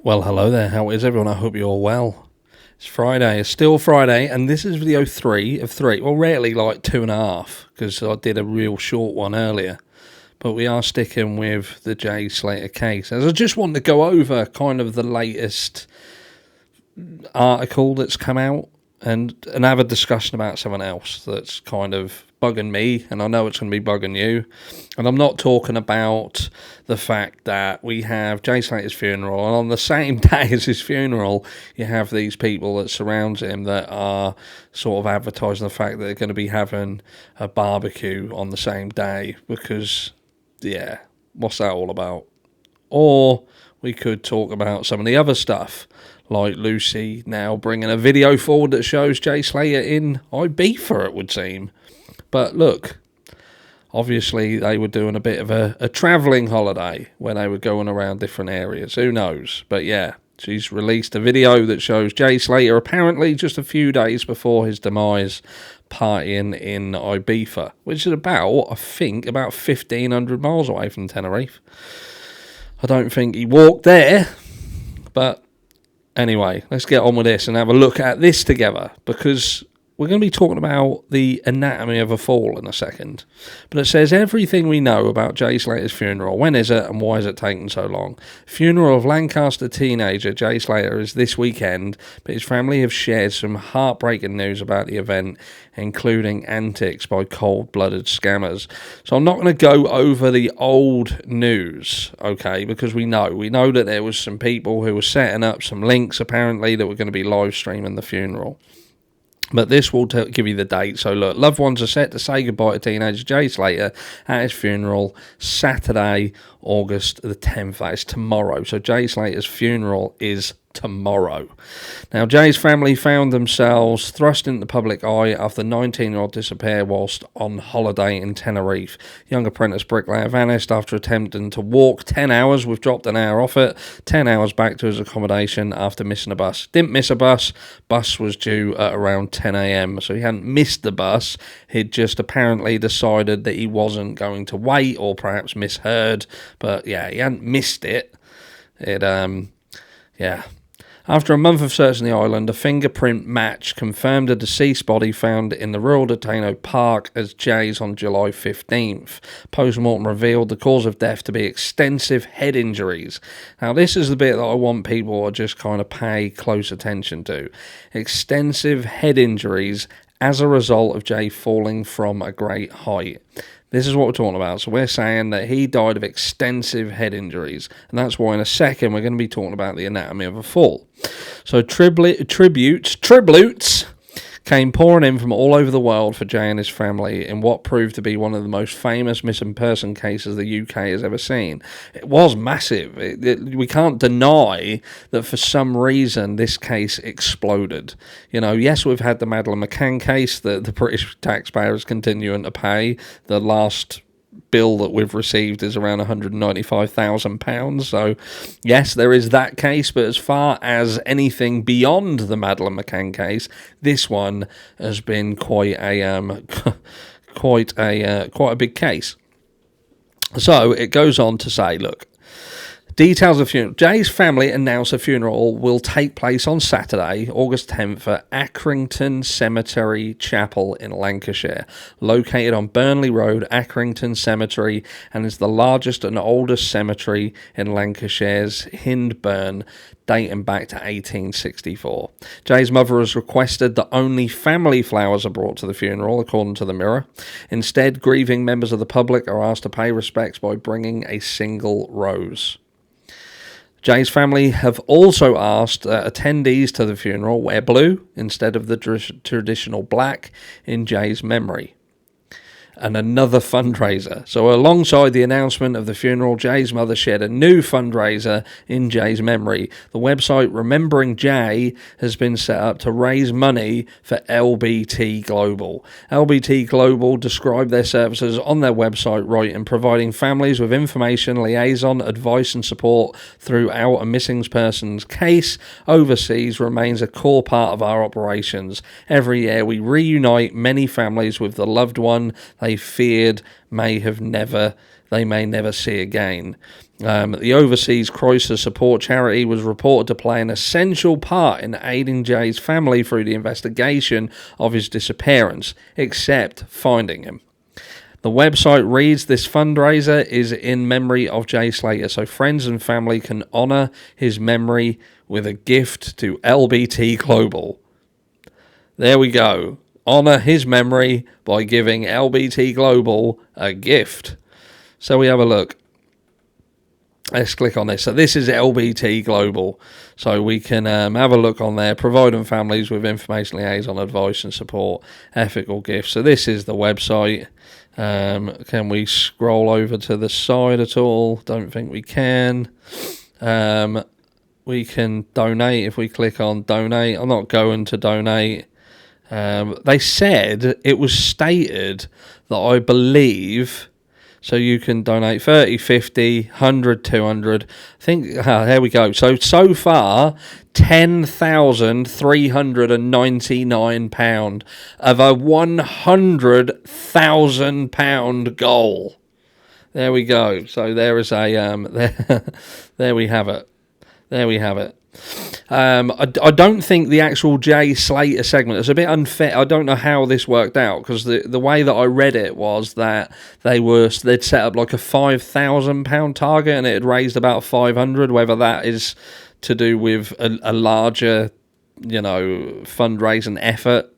Well, hello there. How is everyone? I hope you're all well. It's Friday. It's still Friday, and this is video 3 of 3. Well, rarely like 2.5, because I did a real short one earlier. But we are sticking with the Jay Slater case, as I just want to go over kind of the latest article that's come out and have a discussion about someone else that's kind of bugging me, and I know it's going to be bugging you. And I'm not talking about the fact that we have Jay Slater's funeral, and on the same day as his funeral, you have these people that surround him that are sort of advertising the fact that they're going to be having a barbecue on the same day, because, yeah, what's that all about? Or we could talk about some of the other stuff, like Lucy now bringing a video forward that shows Jay Slater in Ibiza, it would seem. But look, obviously they were doing a bit of a travelling holiday when they were going around different areas. Who knows? But yeah, she's released a video that shows Jay Slater apparently just a few days before his demise partying in Ibiza, which is about 1,500 miles away from Tenerife. I don't think he walked there, but anyway, let's get on with this and have a look at this together, because we're going to be talking about the anatomy of a fall in a second. But it says everything we know about Jay Slater's funeral. When is it and why is it taking so long? Funeral of Lancaster teenager Jay Slater is this weekend, but his family have shared some heartbreaking news about the event, including antics by cold-blooded scammers. So I'm not going to go over the old news, okay, because we know that there was some people who were setting up some links apparently that were going to be live streaming the funeral. But this will give you the date. So look, loved ones are set to say goodbye to teenager Jay Slater at his funeral Saturday, August the 10th. That is tomorrow. So Jay Slater's funeral is tomorrow. Now, Jay's family found themselves thrust into the public eye after the 19-year-old disappeared whilst on holiday in Tenerife. Young apprentice bricklayer vanished after attempting to walk 10 hours. We've dropped an hour off it. 10 hours back to his accommodation after missing a bus. Didn't miss a bus. Bus was due at around 10 a.m. So he hadn't missed the bus. He'd just apparently decided that he wasn't going to wait, or perhaps misheard. But yeah, he hadn't missed it. After a month of searching the island, a fingerprint match confirmed a deceased body found in the rural Detaino Park as Jay's on July 15th. Post-mortem revealed the cause of death to be extensive head injuries. Now, this is the bit that I want people to just kind of pay close attention to. Extensive head injuries as a result of Jay falling from a great height. This is what we're talking about. So we're saying that he died of extensive head injuries, and that's why in a second we're going to be talking about the anatomy of a fall. So tributes came pouring in from all over the world for Jay and his family in what proved to be one of the most famous missing person cases the UK has ever seen. It was massive. We can't deny that for some reason this case exploded. You know, yes, we've had the Madeleine McCann case that the British taxpayers continuing to pay. The last bill that we've received is around £195,000. So yes, there is that case, but as far as anything beyond the Madeleine McCann case, this one has been quite a big case. So it goes on to say, look, details of funeral. Jay's family announced a funeral will take place on Saturday, August 10th at Accrington Cemetery Chapel in Lancashire, located on Burnley Road, Accrington Cemetery, and is the largest and oldest cemetery in Lancashire's Hindburn, dating back to 1864. Jay's mother has requested that only family flowers are brought to the funeral, according to the Mirror. Instead, grieving members of the public are asked to pay respects by bringing a single rose. Jay's family have also asked attendees to the funeral wear blue instead of the traditional black in Jay's memory. And another fundraiser. So alongside the announcement of the funeral, Jay's mother shared a new fundraiser in Jay's memory. The website Remembering Jay has been set up to raise money for LBT Global. LBT Global describe their services on their website, writing, providing families with information, liaison, advice and support throughout a missing person's case overseas remains a core part of our operations. Every year we reunite many families with the loved one they feared they may never see again. The Overseas Crisis Support Charity was reported to play an essential part in aiding Jay's family through the investigation of his disappearance, except finding him. The website reads, this fundraiser is in memory of Jay Slater, so friends and family can honour his memory with a gift to LBT Global. There we go. Honour his memory by giving LBT Global a gift. So we have a look. Let's click on this. So this is LBT Global. So we can have a look on there. Providing families with information, liaison, advice and support. Ethical gifts. So this is the website. Can we scroll over to the side at all? Don't think we can. We can donate if we click on donate. I'm not going to donate. They said, it was stated that I believe... So you can donate 30, 50, 100, 200. I think, there we go. So far, £10,399 of a £100,000 goal. There we go. So there is a, there we have it. There we have it. I don't think the actual Jay Slater segment is a bit unfair. I don't know how this worked out, because the way that I read it was that they'd set up like a £5,000 target and it had raised about 500. Whether that is to do with a larger, fundraising effort.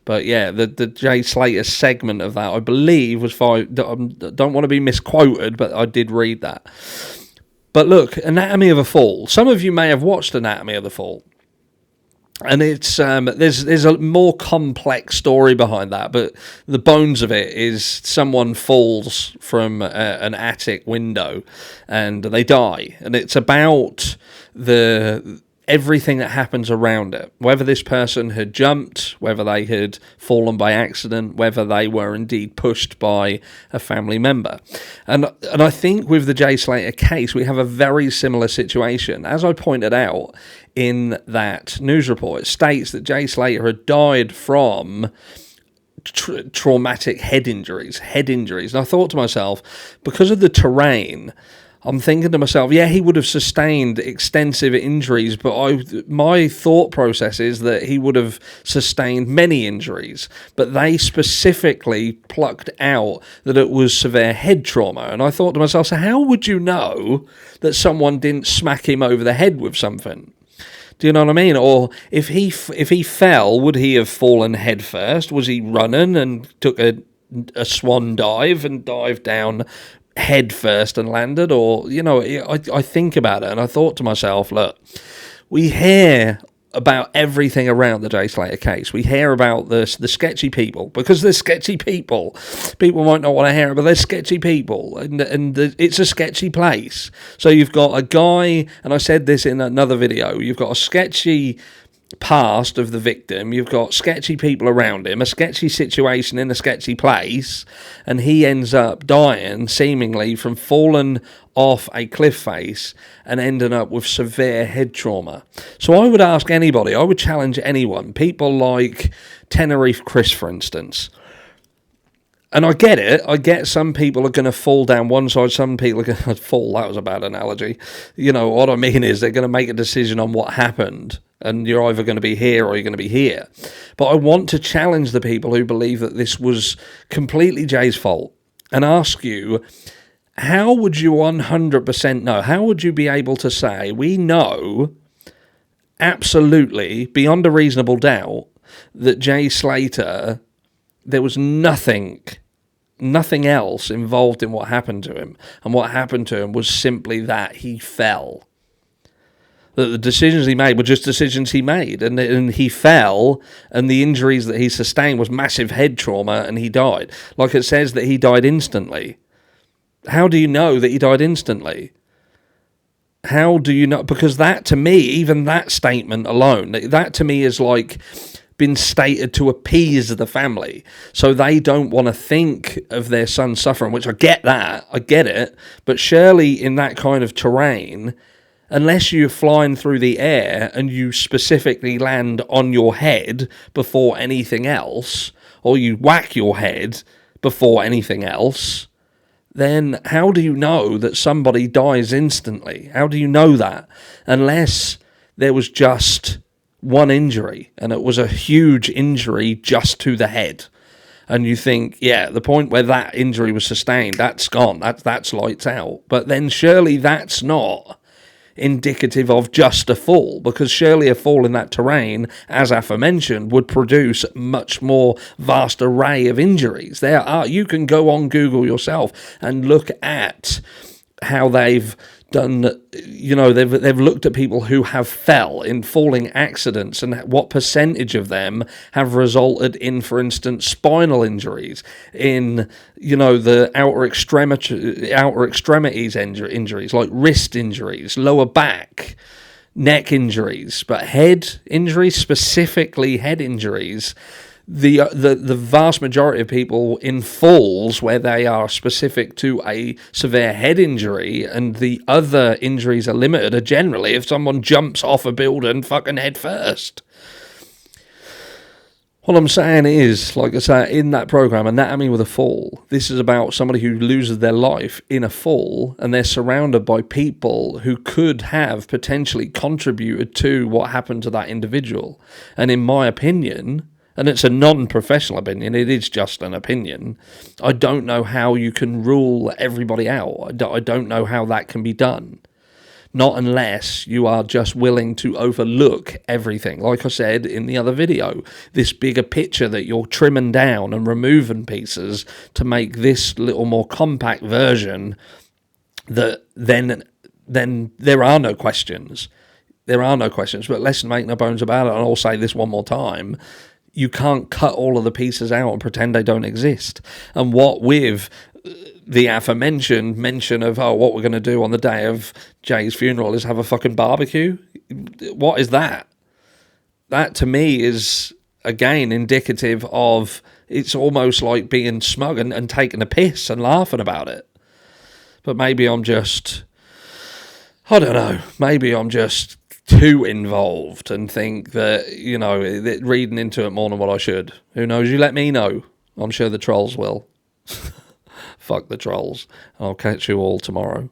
But yeah, the Jay Slater segment of that, I believe, was 5. Don't want to be misquoted, but I did read that. But look, Anatomy of a Fall. Some of you may have watched Anatomy of the Fall, and it's there's a more complex story behind that. But the bones of it is someone falls from an attic window, and they die, and it's about everything that happens around it, whether this person had jumped, whether they had fallen by accident, whether they were indeed pushed by a family member. And I think with the Jay Slater case, we have a very similar situation. As I pointed out in that news report, it states that Jay Slater had died from traumatic head injuries. And I thought to myself, because of the terrain, I'm thinking to myself, yeah, he would have sustained extensive injuries, but my thought process is that he would have sustained many injuries. But they specifically plucked out that it was severe head trauma. And I thought to myself, so how would you know that someone didn't smack him over the head with something? Do you know what I mean? Or if he fell, would he have fallen head first? Was he running and took a swan dive and dived down head first and landed? Or, I think about it and I thought to myself, look, we hear about everything around the Jay Slater case. We hear about the sketchy people, because they're sketchy people. People might not want to hear it, but they're sketchy people, and it's a sketchy place. So you've got a guy, and I said this in another video, you've got a sketchy past of the victim, you've got sketchy people around him, a sketchy situation in a sketchy place, and he ends up dying seemingly from falling off a cliff face and ending up with severe head trauma. So I would ask anybody, I would challenge anyone, people like Tenerife Chris, for instance. And I get it. I get some people are going to fall down one side, some people are going to fall. That was a bad analogy. What I mean is they're going to make a decision on what happened, and you're either going to be here or you're going to be here. But I want to challenge the people who believe that this was completely Jay's fault and ask you, how would you 100% know? How would you be able to say, we know absolutely, beyond a reasonable doubt, that Jay Slater, there was nothing else involved in what happened to him. And what happened to him was simply that he fell. That the decisions he made were just decisions he made. And he fell, and the injuries that he sustained was massive head trauma, and he died. Like it says that he died instantly. How do you know that he died instantly? How do you know? Because that, to me, even that statement alone, that to me is like been stated to appease the family, so they don't want to think of their son suffering, which I get that, I get it, but surely in that kind of terrain, unless you're flying through the air and you specifically land on your head before anything else, or you whack your head before anything else, then how do you know that somebody dies instantly? How do you know that? Unless there was just one injury, and it was a huge injury just to the head. And you think, yeah, the point where that injury was sustained, that's gone. That's lights out. But then surely that's not indicative of just a fall, because surely a fall in that terrain, as aforementioned, would produce much more vast array of injuries. You can go on Google yourself and look at how they've done, they've looked at people who have fell in falling accidents and what percentage of them have resulted in, for instance, spinal injuries, in, the outer extremities injuries, like wrist injuries, lower back, neck injuries, but head injuries, specifically head injuries. The vast majority of people in falls where they are specific to a severe head injury, and the other injuries are limited, are generally if someone jumps off a building fucking head first. What I'm saying is, like I say, in that program, Anatomy with a Fall, this is about somebody who loses their life in a fall, and they're surrounded by people who could have potentially contributed to what happened to that individual. And in my opinion, and it's a non-professional opinion, it is just an opinion, I don't know how you can rule everybody out. I don't know how that can be done. Not unless you are just willing to overlook everything. Like I said in the other video, this bigger picture that you're trimming down and removing pieces to make this little more compact version, that then there are no questions. There are no questions. But let's make no bones about it, and I'll say this one more time. You can't cut all of the pieces out and pretend they don't exist. And what with the aforementioned mention of, what we're going to do on the day of Jay's funeral is have a fucking barbecue. What is that? That to me is, again, indicative of, it's almost like being smug and taking a piss and laughing about it. But maybe I'm just, I don't know, maybe I'm just too involved and think that, reading into it more than what I should. Who knows? You let me know. I'm sure the trolls will. Fuck the trolls. I'll catch you all tomorrow.